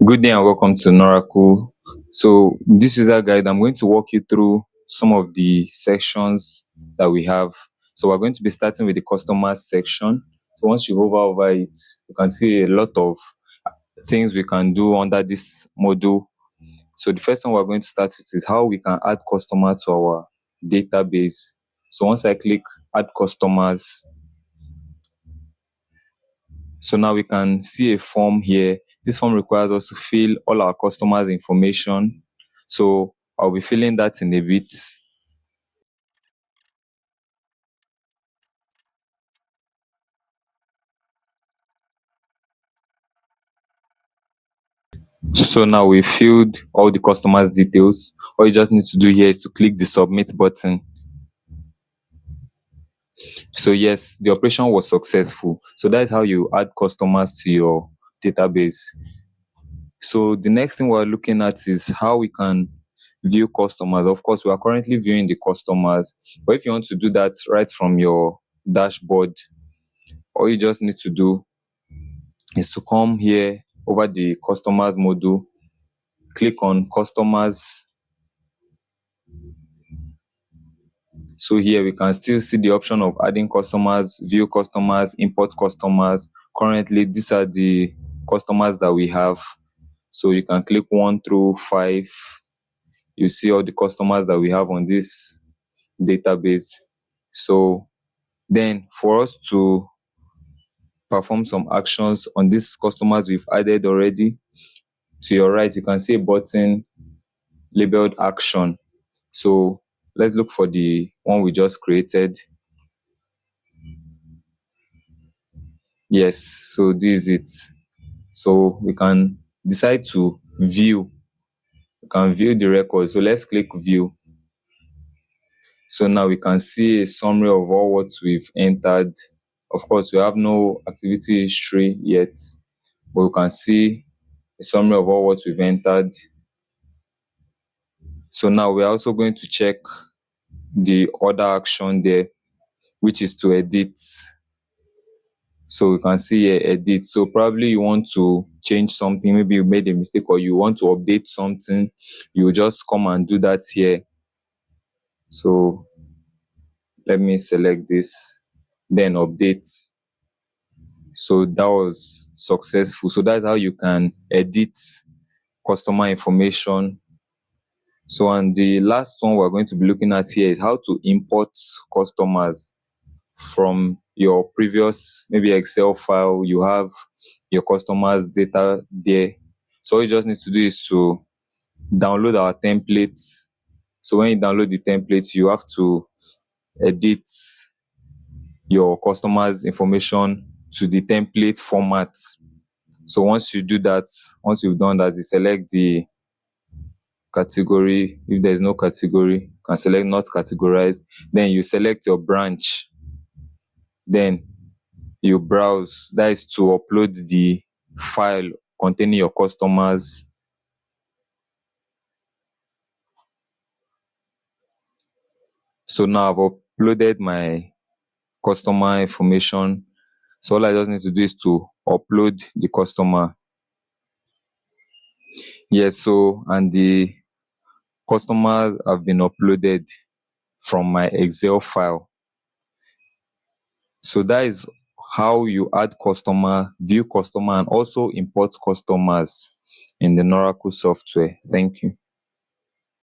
Good day and welcome to Norakle. So, this user guide, I'm going to walk you through some of the sections that we have. So, we're going to be starting with the customers section. So, once you hover over it, you can see a lot of things we can do under this module. So, the first one we're going to start with is how we can add customers to our database. So, once I click add customers, so now we can see a form here. This form requires us to fill all our customers' information. So I'll be filling that in a bit. So now we filled all the customers' details. All you just need to do here is to click the submit button. So yes, the operation was successful. So that is how you add customers to your database. So the next thing we're looking at is how we can view customers. Of course, we are currently viewing the customers, but if you want to do that right from your dashboard, all you just need to do is to come here over the customers module, click on customers. So here we can still see the option of adding customers, view customers, import customers. Currently, these are the customers that we have. So you can click 1 through 5. You see all the customers that we have on this database. So then for us to perform some actions on these customers we've added already, to your right, you can see a button labeled action. So let's look for the one we just created. Yes, so this is it. So we can decide to view. We can view the record. So let's click view. So now we can see a summary of all what we've entered. Of course, we have no activity history yet, but we can see a summary of all what we've entered. So now we're also going to check the other action there, which is to edit. So we can see here edit. So probably you want to change something, maybe you made a mistake or you want to update something, you just come and do that here. So let me select this, then update. So that was successful. So that's how you can edit customer information. So, and the last one we're going to be looking at here is how to import customers from your previous maybe Excel file. You have your customers data there. So all you just need to do is to download our templates. So when you download the templates, you have to edit your customers information to the template format. So once you do that, once you've done that, you select the category. If there's no category, you can select not categorized. Then you select your branch. Then you browse. That is to upload the file containing your customers. So now I've uploaded my customer information. So all I just need to do is to upload the customer. Yes, so and the customers have been uploaded from my Excel file. So that is how you add customer, view customer, and also import customers in the Norakle software. Thank you.